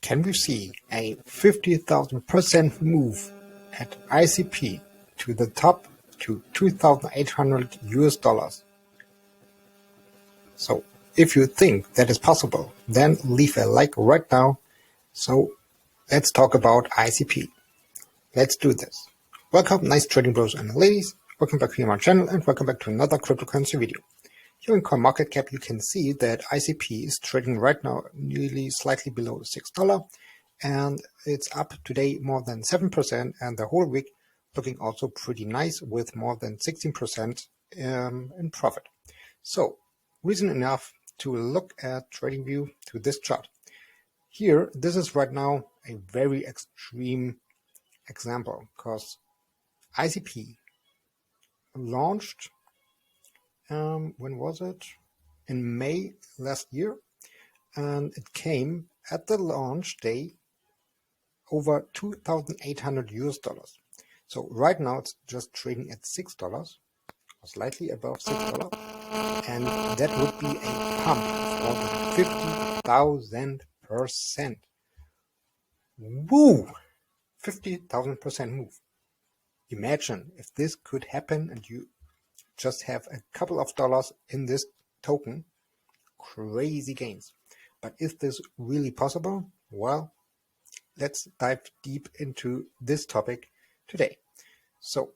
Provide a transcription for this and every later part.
Can we see a 50,000% move at ICP to the top to 2,800 US dollars? So if you think that is possible, then leave a like right now. So let's talk about ICP. Let's do this. Welcome, nice trading bros and ladies. Welcome back to my channel and welcome back to another cryptocurrency video. Here in CoinMarketCap, you can see that ICP is trading right now nearly slightly below $6, and it's up today more than 7%, and the whole week looking also pretty nice with more than 16% in profit. So, reason enough to look at TradingView to this chart. Here, this is right now a very extreme example because ICP launched when was it? In May last year, and it came at the launch day over 2,800 US dollars. So right now it's just trading at $6 or slightly above $6, and that would be a pump of more than 50,000%. Woo! 50,000% move. Imagine if this could happen and you just have a couple of dollars in this token. Crazy gains. But is this really possible? Well, let's dive deep into this topic today. So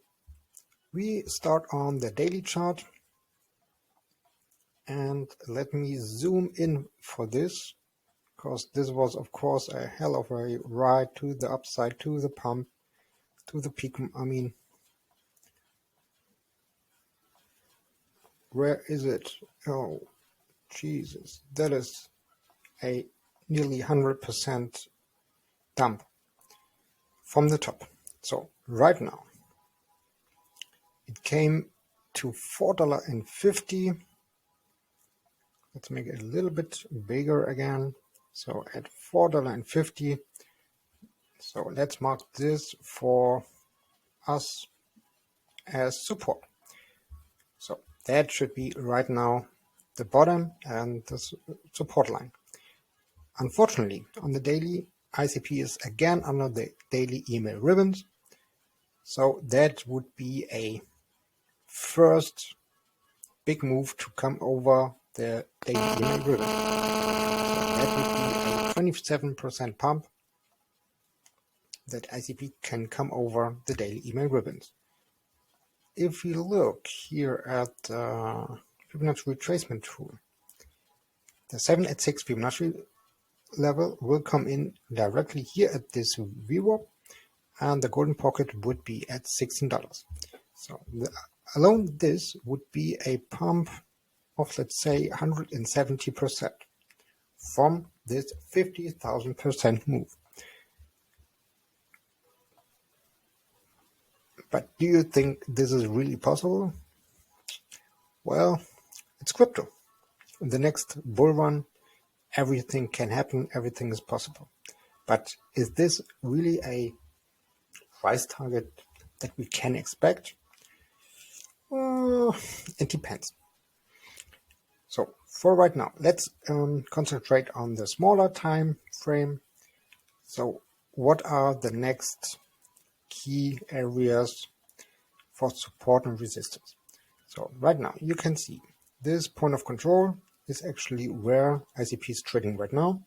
we start on the daily chart, and let me zoom in for this, because this was of course a hell of a ride to the upside, to the pump, to the peak. I mean, where is it? Oh, Jesus, that is a nearly 100% dump from the top. So right now, it came to $4.50. Let's make it a little bit bigger again. So at $4.50. So let's mark this for us as support. So that should be right now the bottom and the support line. Unfortunately, on the daily, ICP is again under the daily email ribbons. So that would be a first big move to come over the daily email ribbon. So that would be a 27% pump that ICP can come over the daily email ribbons. If we look here at the Fibonacci retracement tool, the 786 Fibonacci level will come in directly here at this VWAP, and the golden pocket would be at $16. So alone this would be a pump of, let's say, 170% from this 50,000% move. But do you think this is really possible? Well, it's crypto. In the next bull run, everything can happen, everything is possible. But is this really a price target that we can expect? It depends. So for right now, let's concentrate on the smaller time frame. So what are the next key areas for support and resistance? So right now you can see this point of control is actually where ICP is trading right now.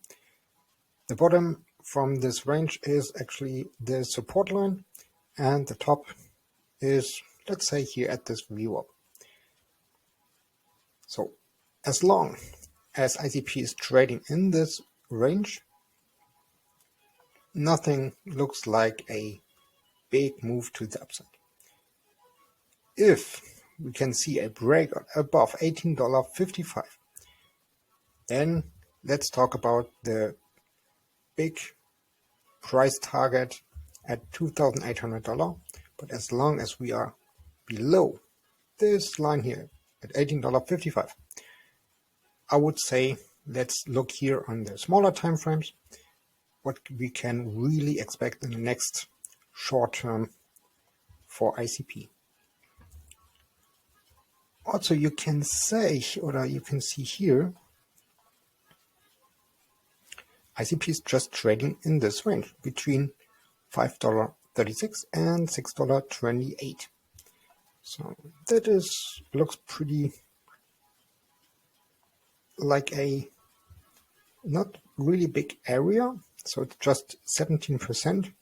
The bottom from this range is actually the support line, and the top is, let's say, here at this VWAP. So as long as ICP is trading in this range, nothing looks like a big move to the upside. If we can see a breakout above $18.55, then let's talk about the big price target at $2,800. But as long as we are below this line here at $18.55, I would say let's look here on the smaller time frames, what we can really expect in the next short term for ICP. Also, you can say, or you can see here, ICP is just trading in this range between $5.36 and $6.28. So that looks pretty like a not really big area. So it's just 17%.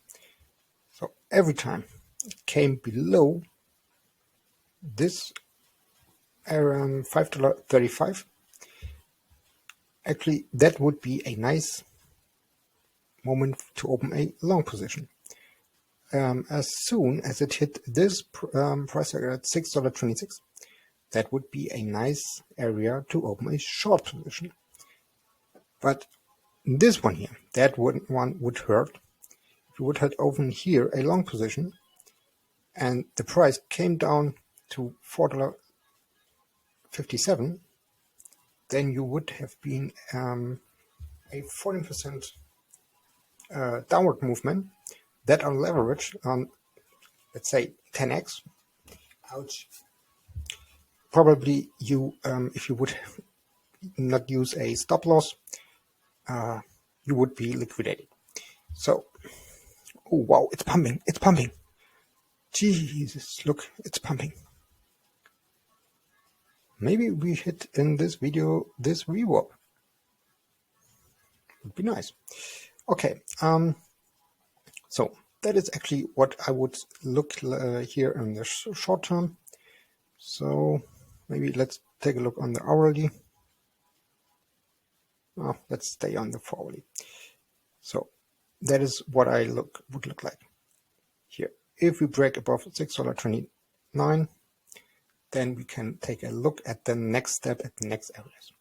So every time it came below this around $5.35, actually that would be a nice moment to open a long position. As soon as it hit this price area at $6.26, that would be a nice area to open a short position. But this one here, that one would hurt. If you would have opened here a long position and the price came down to $4.57, then you would have been a 14% downward movement. That on leverage on, let's say, 10x. Ouch. Probably you, if you would not use a stop loss, you would be liquidated. So, oh wow, it's pumping, it's pumping. Jesus, look, it's pumping. Maybe we hit in this video this rewarp. Would be nice. Okay, so that is actually what I would look here in the short term. So maybe let's take a look on the hourly. Oh, let's stay on the 4-hourly. So that is what I would look like here. If we break above $6.29, then we can take a look at the next step, at the next areas.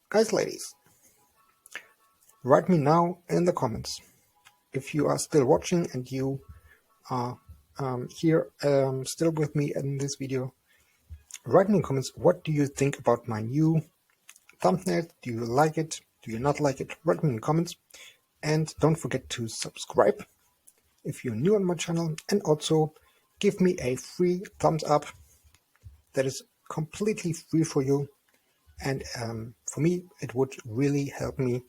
Guys, ladies, write me now in the comments if you are still watching and you are here still with me in this video. Write me in the comments, what do you think about my new thumbnail? Do you like it? Do you not like it? Write me in the comments, and don't forget to subscribe if you're new on my channel, and also give me a free thumbs up. That is completely free for you, and for me it would really help me.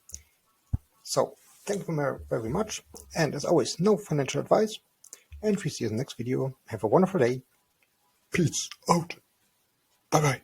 So thank you very much, and as always, no financial advice, and we see you in the next video. Have a wonderful day. Peace out. Bye bye.